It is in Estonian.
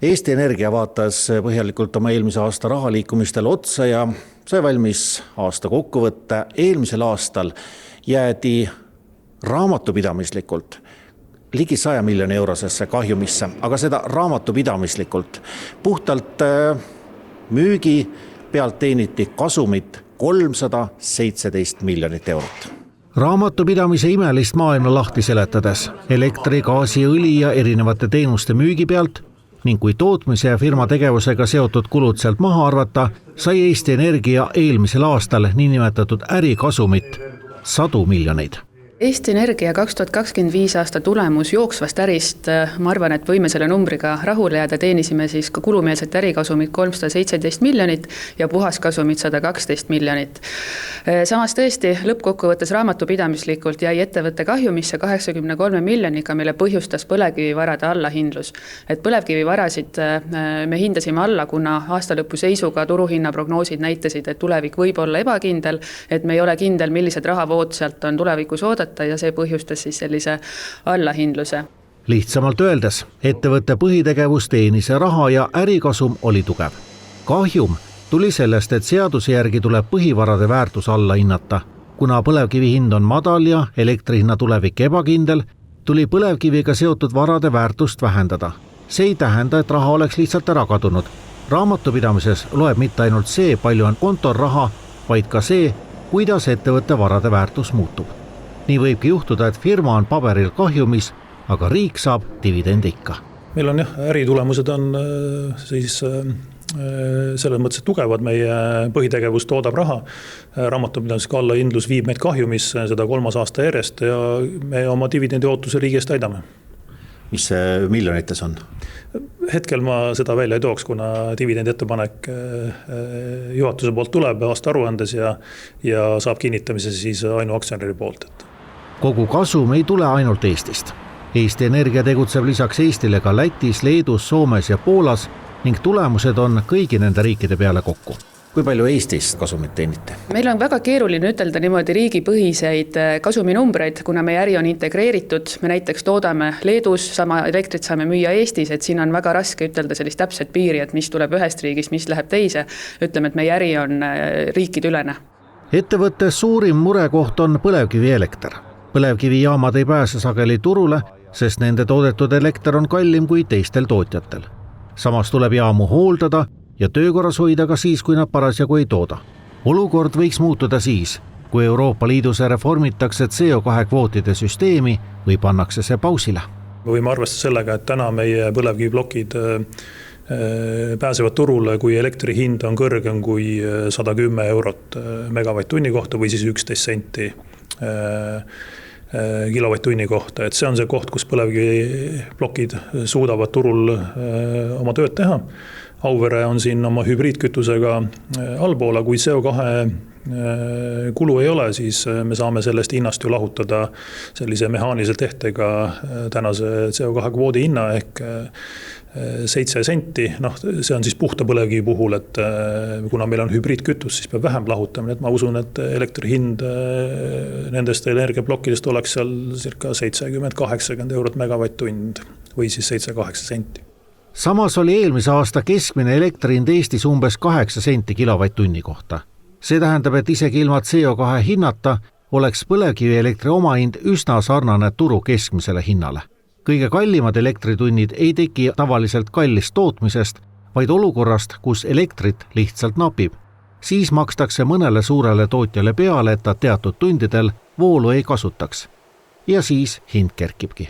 Eesti Energia vaatas põhjalikult oma eelmise aasta rahaliikumistel otsa ja sai valmis aasta kokkuvõtte. Eelmisel aastal jäädi raamatupidamislikult ligi 100 miljoni eurosesse kahjumisse, aga seda raamatupidamislikult. Puhtalt müügi pealt teeniti kasumit 317 miljonit eurot. Raamatupidamise imelist maailma lahti seletades elektri, gaasi, õli ja erinevate teenuste müügi pealt ning kui tootmise ja firma tegevusega seotud kulud sealt maha arvata, sai Eesti Energia eelmisel aastal niinimetatud ärikasumit 100 miljoneid. Eesti Energia 2025 aasta tulemus jooksvast ärist, ma arvan, et võime selle numbriga rahule jääda, teenisime siis ka kulumeelset ärikasumit 317 miljonit ja puhaskasumit 112 miljonit. Samas tõesti, lõppkokkuvõttes raamatupidamislikult jäi ettevõtte kahjumisse 83 miljoniga, mille põhjustas põlevkivivarade allahindlus. Et põlevkivivarasid me hindasime alla, kuna aasta lõpu seisuga turuhinna prognoosid näitasid, et tulevik võib olla ebakindel, et me ei ole kindel, millised rahavood sealt on tulevikus oodata, ja see põhjustas siis sellise allahindluse. Lihtsamalt öeldes, ettevõtte põhitegevus teenis raha ja ärikasum oli tugev. Kahjum tuli sellest, et seaduse järgi tuleb põhivarade väärtus alla hinnata. Kuna põlevkivi hind on madal ja elektrihinna tulevik ebakindel, tuli põlevkiviga seotud varade väärtust vähendada. See ei tähenda, et raha oleks lihtsalt ära kadunud. Raamatupidamises loeb mitte ainult see, palju on kontor raha, vaid ka see, kuidas ettevõtte varade väärtus muutub. Nii võibki juhtuda, et firma on paberil kahjumis, aga riik saab dividende ikka. Meil on äritulemused on siis selles mõttes tugevad, meie põhitegevus toodab raha. Raamatupidamisega allahindlus viib meid kahjumisse seda 3. aasta järjest ja me oma dividendi ootuse riigist täidame. Mis see miljonites on? Hetkel ma seda välja ei tooks, kuna dividendi ettepanek juhatuse poolt tuleb aasta aruandes ja saab kinnitamise siis ainuaktsionäri poolt. Kogu kasum ei tule ainult Eestist. Eesti Energia tegutseb lisaks Eestile ka Lätis, Leedus, Soomes ja Poolas ning tulemused on kõigi nende riikide peale kokku. Kui palju Eestist kasumit teenite? Meil on väga keeruline ütelda niimoodi riigipõhiseid kasuminumbreid, kuna meie äri on integreeritud. Me näiteks toodame Leedus, sama elektrit saame müüa Eestis, et siin on väga raske ütelda sellist täpset piiri, et mis tuleb ühest riigist, mis läheb teise. Ütleme, et meie äri on riikide ülene. Ettevõtte suurim murekoht on põlevkivielekter. Põlevkivijaamad ei pääse sageli turule, sest nende toodetud elekter on kallim kui teistel tootjatel. Samas tuleb jaamu hooldada ja töökorras hoida ka siis, kui nad parasjagu ei tooda. Olukord võiks muutuda siis, kui Euroopa Liidus reformitakse CO2 kvootide süsteemi või pannakse see pausile. Me võime arvestada sellega, et täna meie põlevkiviplokid pääsevad turule, kui elektri hind on kõrgem kui 110 eurot megavatt-tunni kohta või siis 11 senti kilovatt-tunni kohta. Et see on see koht, kus põlevkiviplokid suudavad turul oma tööd teha. Auvere on siin oma hübriidkütusega allpoole, kui CO2 kulu ei ole, siis me saame sellest hinnast ju lahutada sellise mehaanilise tehtega tänase CO2 kvoodi hinna ehk 7 senti. See on siis puhta põlevkivi puhul, et kuna meil on hübriidkütus, siis peab vähem lahutamine. Et ma usun, et elektri hind nendest energiaplokkidest oleks seal circa 70-80 eurot megavatt-tund või siis 7-8 senti. Samas oli eelmise aasta keskmine elektrihind Eestis umbes 8 senti kilovatt-tunni kohta. See tähendab, et isegi ilma CO2 hinnata oleks põlevkivielektri omahind üsna sarnane turu keskmisele hinnale. Kõige kallimad elektritunnid ei teki tavaliselt kallist tootmisest, vaid olukorrast, kus elektrit lihtsalt napib. Siis makstakse mõnele suurele tootjale peale, et ta teatud tundidel voolu ei kasutaks. Ja siis hind kerkibki.